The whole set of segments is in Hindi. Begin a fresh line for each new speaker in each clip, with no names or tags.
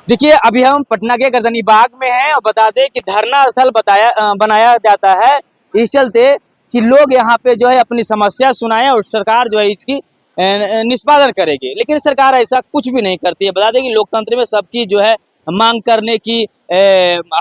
देखिए अभी हम पटना के गर्दनी बाग में हैं और बता दें कि धरना स्थल बनाया जाता है इस चलते कि लोग यहाँ पे जो है अपनी समस्या सुनाएं और सरकार जो है इसकी निष्पादन करेगी, लेकिन सरकार ऐसा कुछ भी नहीं करती है। बता दें कि लोकतंत्र में सबकी जो है मांग करने की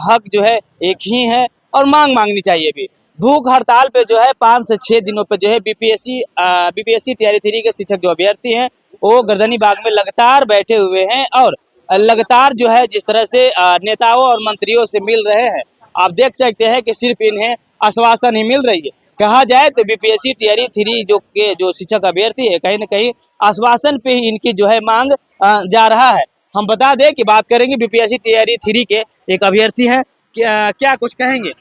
हक जो है एक ही है और मांग मांगनी चाहिए भी। भूख हड़ताल पे जो है 5 से 6 दिनों पे जो है बीपीएससी तैयारी 3 के शिक्षक जो अभ्यर्थी हैं वो गर्दनी बाग में लगातार बैठे हुए हैं और लगातार जो है जिस तरह से नेताओं और मंत्रियों से मिल रहे हैं, आप देख सकते हैं कि सिर्फ इन्हें आश्वासन ही मिल रही है। कहा जाए तो बीपीएससी तैयारी 3 जो शिक्षक अभ्यर्थी है कहीं न कहीं आश्वासन पे ही इनकी जो है मांग जा रहा है। हम बता दें कि बात करेंगे बीपीएससी तैयारी 3 के एक अभ्यर्थी हैं, क्या कुछ कहेंगे?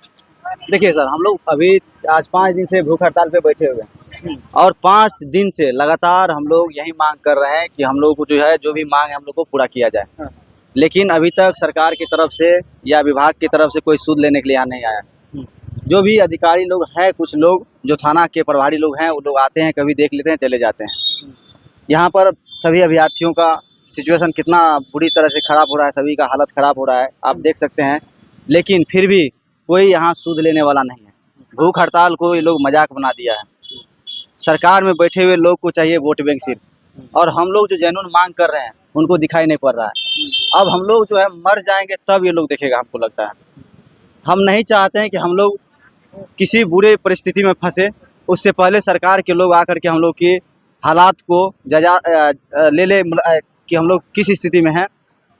देखिए सर, हम लोग अभी आज 5 दिन से भूख हड़ताल पे बैठे हुए हैं और 5 दिन से लगातार हम लोग यही मांग कर रहे हैं कि हम लोग को जो है जो भी मांग है हम लोग को पूरा किया जाए। लेकिन अभी तक सरकार की तरफ से या विभाग की तरफ से कोई सूद लेने के लिए यहाँ नहीं आया। जो भी अधिकारी लोग हैं, कुछ लोग जो थाना के प्रभारी लोग हैं वो लोग आते हैं, कभी देख लेते हैं, चले जाते हैं। यहाँ पर सभी अभ्यर्थियों का सिचुएशन कितना बुरी तरह से खराब हो रहा है, सभी का हालत खराब हो रहा है, आप देख सकते हैं। लेकिन फिर भी कोई यहाँ सूद लेने वाला नहीं है। भूख हड़ताल को ये लोग मजाक बना दिया है। सरकार में बैठे हुए लोग को चाहिए वोट बैंक सिर्फ, और हम लोग जो जेन्युइन मांग कर रहे हैं उनको दिखाई नहीं पड़ रहा है। अब हम लोग जो है मर जाएंगे तब ये लोग देखेगा, हमको लगता है। हम नहीं चाहते हैं कि हम लोग किसी बुरे परिस्थिति में फंसे, उससे पहले सरकार के लोग आकर के हम लोग के हालात को ले कि हम लोग किस स्थिति में हैं।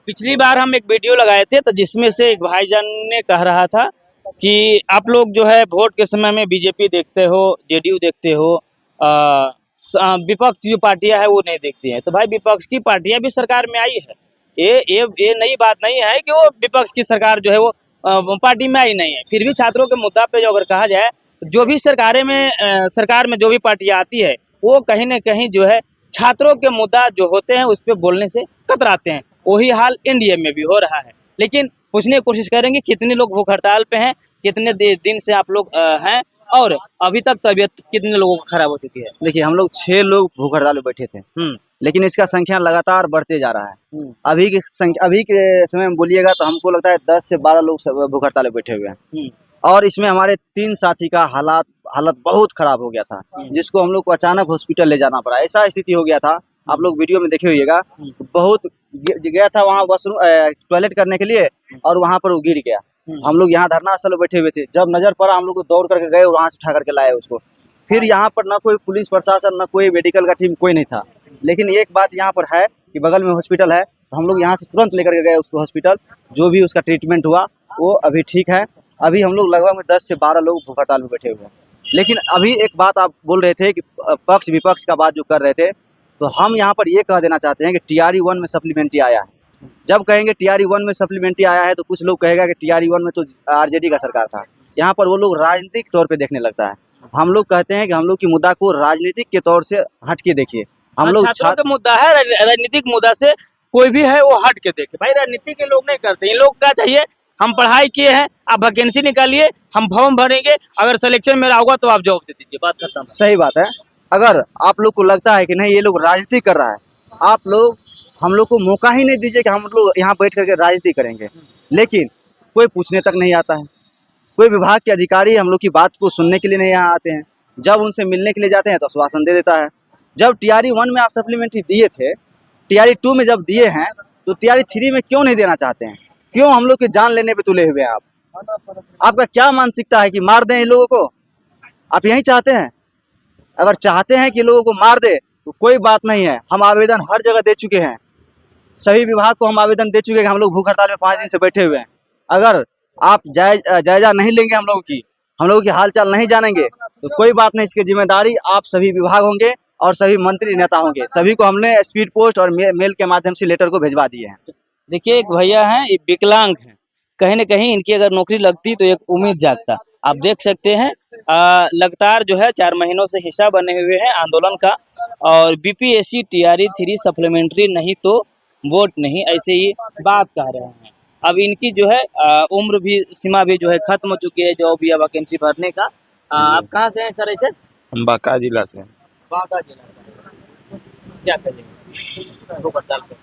पिछली बार हम एक वीडियो लगाए थे तो जिसमें से एक भाईजान ने कह रहा था कि आप लोग जो है वोट के समय में बीजेपी देखते हो, जेडीयू देखते हो, विपक्ष जो पार्टियां है वो नहीं देखती हैं। तो भाई विपक्ष की पार्टियां भी सरकार में आई है, ये नई बात नहीं है कि वो विपक्ष की सरकार जो है वो पार्टी में आई नहीं है। फिर भी छात्रों के मुद्दा पे जो अगर कहा जाए तो जो भी सरकार में जो भी पार्टियां आती है वो कहीं ना कहीं जो है छात्रों के मुद्दा जो होते हैं उस पर बोलने से कतराते हैं। वही हाल एनडीए में भी हो रहा है। लेकिन पूछने की कोशिश करेंगे कितने लोग भूख हड़ताल पे हैं, कितने दिन से आप लोग हैं और अभी तक तबीयत कितने लोगों की खराब हो चुकी है?
देखिए, हम लोग 6 लोग भूख हड़ताल में बैठे थे, लेकिन इसका संख्या लगातार बढ़ते जा रहा है। अभी के समय में बोलिएगा तो हमको लगता है 10 से 12 लोग भूख हड़ताल में बैठे हुए हैं। और इसमें हमारे 3 साथी का हालत बहुत खराब हो गया था, जिसको हम लोग को अचानक हॉस्पिटल ले जाना पड़ा। ऐसा स्थिति हो गया था, आप लोग वीडियो में देखे होइएगा, बहुत गया था वहाँ वॉशरूम टॉयलेट करने के लिए और वहाँ पर वो गिर गया। हम लोग यहाँ धरना स्थल में बैठे हुए थे, जब नजर पड़ा हम लोग को दौड़ करके गए और वहाँ से उठा करके लाए उसको। फिर यहाँ पर न कोई पुलिस प्रशासन, न कोई मेडिकल का टीम, कोई नहीं था। लेकिन एक बात यहाँ पर है कि बगल में हॉस्पिटल है, तो हम लोग यहाँ से तुरंत लेकर के गए उसको हॉस्पिटल। जो भी उसका ट्रीटमेंट हुआ वो अभी ठीक है। अभी हम लोग लगभग 10 से 12 लोग भूख हड़ताल में बैठे हुए हैं। लेकिन अभी एक बात आप बोल रहे थे कि पक्ष विपक्ष का बात जो कर रहे थे, तो हम यहाँ पर ये कह देना चाहते हैं कि TRE 1 में सप्लीमेंट्री आया है। जब कहेंगे TRE 1 में सप्लीमेंट्री आया है तो कुछ लोग कहेगा कि TRE 1 में तो RJD का सरकार था। यहाँ पर वो लोग राजनीतिक तौर पे देखने लगता है। हम लोग कहते हैं कि हम लोग की मुद्दा को राजनीतिक के तौर से हट के देखिए। हम लोग
छात्रों का मुद्दा है, राजनीतिक मुद्दा से कोई भी है वो हट के देखे। भाई राजनीति के लोग नहीं करते, इन लोग क्या चाहिए, हम पढ़ाई किए हैं, आप वैकेंसी निकालिए, हम फॉर्म भरेंगे, अगर सिलेक्शन मेरा होगा तो आप जॉब दे दीजिए, बात खत्म।
सही बात है। अगर आप लोग को लगता है कि नहीं ये लोग राजनीति कर रहा है, आप लोग हम लोग को मौका ही नहीं दीजिए कि हम लोग यहाँ बैठ करके राजनीति करेंगे। लेकिन कोई पूछने तक नहीं आता है, कोई विभाग के अधिकारी हम लोग की बात को सुनने के लिए नहीं यहाँ आते हैं। जब उनसे मिलने के लिए जाते हैं तो आश्वासन दे देता है। जब TRE 1 में आप सप्लीमेंट्री दिए थे, TRE 2 में जब दिए हैं तो TRE 3 में क्यों नहीं देना चाहते हैं? क्यों हम लोग के जान लेने पे तुले हुए हैं आप? आपका क्या मानसिकता है कि मार दें इन लोगों को? आप यही चाहते हैं? अगर चाहते हैं कि लोगों को मार दे तो कोई बात नहीं है। हम आवेदन हर जगह दे चुके हैं, सभी विभाग को हम आवेदन दे चुके हैं कि हम लोग भूख हड़ताल में 5 दिन से बैठे हुए हैं। अगर आप जायजा नहीं लेंगे हम लोगों की हालचाल नहीं जानेंगे तो कोई बात नहीं, इसकी जिम्मेदारी आप सभी विभाग होंगे और सभी मंत्री नेता होंगे। सभी को हमने स्पीड पोस्ट और मेल के माध्यम से लेटर को भिजवा दिए हैं।
देखिए एक भैया हैं, ये विकलांग हैं, कहीं न कहीं इनकी अगर नौकरी लगती तो एक उम्मीद जागता। आप देख सकते हैं लगातार जो है 4 महीनों से हिस्सा बने हुए हैं आंदोलन का, और बीपीएससी TRE 3 सप्लीमेंट्री नहीं तो वोट नहीं, ऐसे ही बात कह रहे हैं। अब इनकी जो है उम्र भी सीमा भी जो है खत्म हो चुकी है जो भी है वैकेंसी भरने का। आप कहाँ से हैं सर? ऐसे
हम बांका जिला से।
बांका जिला, क्या कहेंगे भूख हड़ताल पे?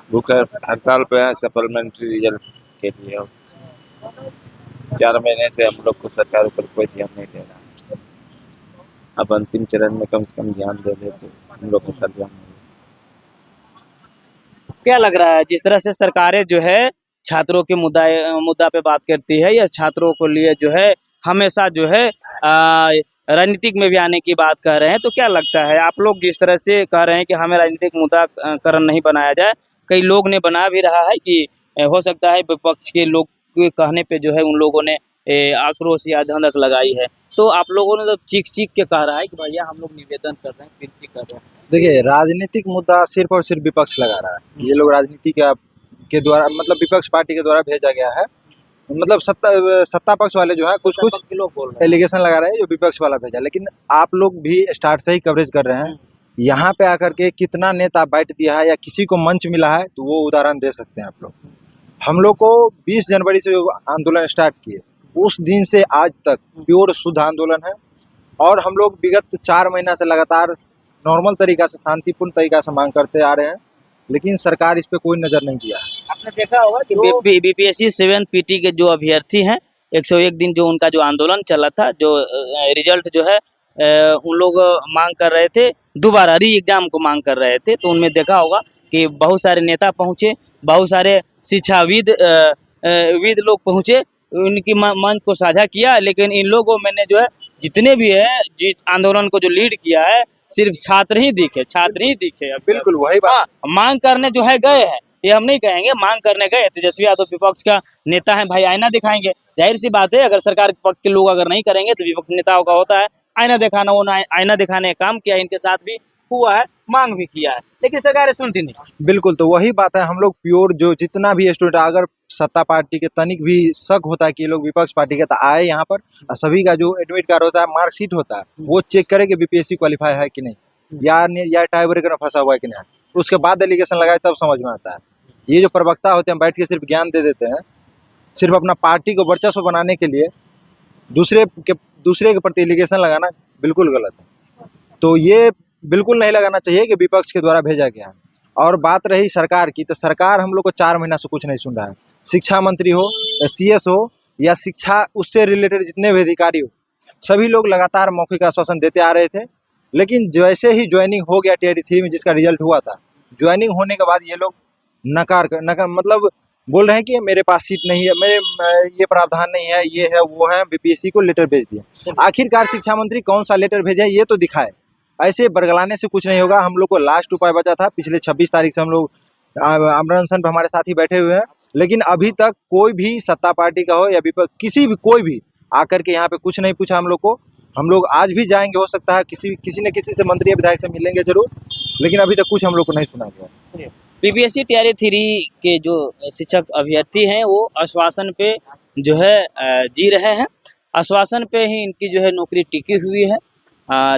भूख हड़ताल पे है सप्लीमेंट्री रिजल्ट के लिए। 4 महीने से हम लोग को सरकार ऊपर कोई ध्यान नहीं दे रहा। अब अंतिम चरण में कम से कम ध्यान दे दे तो हम लोग को कल्याण होगा।
क्या लग रहा है जिस तरह से सरकारें जो है छात्रों के मुद्दा पे बात करती है या छात्रों को लिए जो है हमेशा जो है राजनीतिक में भी आने की बात कर रहे हैं, तो क्या लगता है आप लोग जिस तरह से कह रहे हैं कि हमें राजनीतिक मुद्दा करण नहीं बनाया जाए, कई लोग ने बना भी रहा है कि हो सकता है विपक्ष के लोग के कहने पे जो है उन लोगों ने आक्रोश या धंधक लगाई है, तो आप लोगों ने तो चीख चीख के कह रहा है कि भैया हम लोग निवेदन कर रहे हैं, विनती कर रहे हैं।
देखिए, राजनीतिक मुद्दा सिर्फ और सिर्फ विपक्ष लगा रहा है। ये लोग राजनीति के द्वारा मतलब विपक्ष पार्टी के द्वारा भेजा गया है। मतलब सत्ता पक्ष वाले जो है कुछ
के लोग बोल रहे हैं।
एलिगेशन लगा रहे हैं जो विपक्ष वाला भेजा, लेकिन आप लोग भी स्टार्ट से ही कवरेज कर रहे हैं। यहाँ पे आकर के कितना नेता बैठ दिया है या किसी को मंच मिला है तो वो उदाहरण दे सकते हैं आप लोग। हम लोग को 20 जनवरी से जो आंदोलन स्टार्ट किए उस दिन से आज तक प्योर शुद्ध आंदोलन है, और हम लोग विगत 4 महीना से लगातार नॉर्मल तरीका से शांतिपूर्ण तरीका से मांग करते आ रहे हैं, लेकिन सरकार इस पे कोई नजर नहीं दिया है।
आपने देखा होगा कि बीपीएससी 7 पीटी के जो अभ्यर्थी हैं 101 दिन जो उनका जो आंदोलन चला था, जो रिजल्ट जो है उन लोग मांग कर रहे थे, दोबारा री एग्जाम को मांग कर रहे थे, तो उनमें देखा होगा कि बहुत सारे नेता पहुंचे, बहुत सारे शिक्षाविद विद लोग पहुंचे, उनकी मंच को साझा किया, लेकिन इन लोगों में ने जो है जितने भी है आंदोलन को जो लीड किया है सिर्फ छात्र ही दिखे।
बिल्कुल वही बात।
हाँ, मांग करने जो है गए हैं, ये हम नहीं कहेंगे, मांग करने गए। तेजस्वी यादव विपक्ष का नेता है भाई, आईना दिखाएंगे। जाहिर सी बात है, अगर सरकार के पक्ष के लोग अगर नहीं करेंगे तो विपक्ष नेताओं का होता है आईना दिखाना। वो आईना दिखाने का काम किया, इनके साथ भी हुआ है, मांग भी किया है, लेकिन सरकार सुनती नहीं।
बिल्कुल, तो वही बात है। हम लोग प्योर जो जितना भी स्टूडेंट, अगर सत्ता पार्टी के तनिक भी शक होता है कि ये लोग विपक्ष पार्टी के, तो आए यहाँ पर, सभी का जो एडमिट कार्ड होता है, मार्कशीट होता है, वो चेक करे कि बीपीएससी क्वालिफाई है कि नहीं, या टाई ब्रेकर में फंसा हुआ है कि नहीं, उसके बाद एलिगेशन लगाए तब समझ में आता है। ये जो प्रवक्ता होते हैं बैठ के सिर्फ ज्ञान दे देते हैं, सिर्फ अपना पार्टी को वर्चस्व बनाने के लिए दूसरे के प्रति एलिगेशन लगाना बिल्कुल गलत है। तो ये बिल्कुल नहीं लगाना चाहिए कि विपक्ष के द्वारा भेजा गया है। और बात रही सरकार की, तो सरकार हम लोग को 4 महीना से कुछ नहीं सुन रहा है। शिक्षा मंत्री हो, CS हो, या शिक्षा उससे रिलेटेड जितने भी अधिकारी हो, सभी लोग लगातार मौखिक आश्वासन देते आ रहे थे, लेकिन जैसे ही ज्वाइनिंग हो गया TRT 3 में, जिसका रिजल्ट हुआ था, ज्वाइनिंग होने के बाद ये लोग नकार मतलब बोल रहे हैं कि मेरे पास सीट नहीं है, मेरे ये प्रावधान नहीं है, ये है वो है, बीपीएससी को लेटर भेज दिया। आखिरकार शिक्षा मंत्री कौन सा लेटर भेजे ये तो दिखाए। ऐसे बरगलाने से कुछ नहीं होगा। हम लोग को लास्ट उपाय बचा था, पिछले 26 तारीख से हम लोग आमरण अनशन पे हमारे साथी बैठे हुए हैं, लेकिन अभी तक कोई भी सत्ता पार्टी का हो या विपक्ष कोई भी आकर के यहाँ पे कुछ नहीं पूछा हम लोग को। हम लोग आज भी जाएंगे, हो सकता है किसी न किसी से, मंत्री या विधायक से मिलेंगे जरूर, लेकिन अभी तक कुछ हम लोग को नहीं सुना गया।
बीपीएससी TRT 3 के जो शिक्षक अभ्यर्थी हैं वो आश्वासन पे जो है जी रहे हैं, आश्वासन पे ही इनकी जो है नौकरी टिकी हुई है।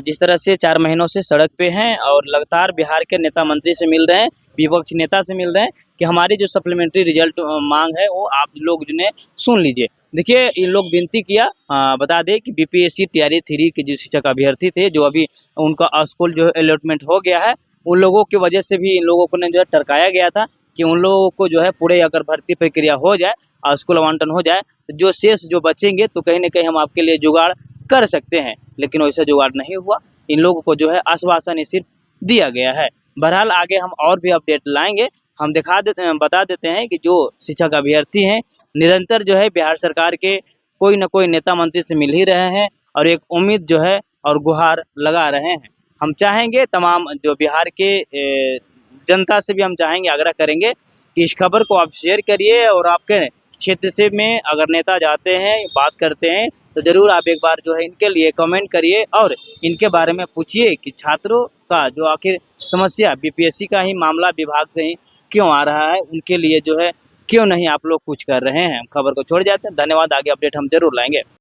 जिस तरह से 4 महीनों से सड़क पे हैं और लगातार बिहार के नेता मंत्री से मिल रहे हैं, विपक्ष नेता से मिल रहे हैं कि हमारी जो सप्लीमेंट्री रिजल्ट मांग है वो आप लोग जो सुन लीजिए। देखिए, इन लोग विनती किया, बता दें कि बीपीएससी TRT 3 के जो शिक्षक अभ्यर्थी थे, जो अभी उनका स्कूल जो अलॉटमेंट हो गया है, उन लोगों की वजह से भी इन लोगों को ने जो है टरकाया गया था कि उन लोगों को जो है पूरे अगर भर्ती प्रक्रिया हो जाए और स्कूल आवंटन हो जाए तो जो शेष जो बचेंगे तो कहीं ना कहीं हम आपके लिए जुगाड़ कर सकते हैं, लेकिन वैसा जुगाड़ नहीं हुआ। इन लोगों को जो है आश्वासन ही सिर्फ दिया गया है। बहरहाल आगे हम और भी अपडेट लाएंगे। हम बता देते हैं कि जो शिक्षक अभ्यर्थी हैं निरंतर जो है बिहार सरकार के कोई न कोई नेता मंत्री से मिल ही रहे हैं और एक उम्मीद जो है और गुहार लगा रहे हैं। हम चाहेंगे तमाम जो बिहार के जनता से भी हम चाहेंगे, आग्रह करेंगे कि इस खबर को आप शेयर करिए और आपके क्षेत्र से में अगर नेता जाते हैं, बात करते हैं, तो ज़रूर आप एक बार जो है इनके लिए कमेंट करिए और इनके बारे में पूछिए कि छात्रों का जो आखिर समस्या बीपीएससी का ही मामला विभाग से ही क्यों आ रहा है, उनके लिए जो है क्यों नहीं आप लोग कुछ कर रहे हैं। खबर को छोड़ जाते हैं। धन्यवाद, आगे अपडेट हम जरूर लाएंगे।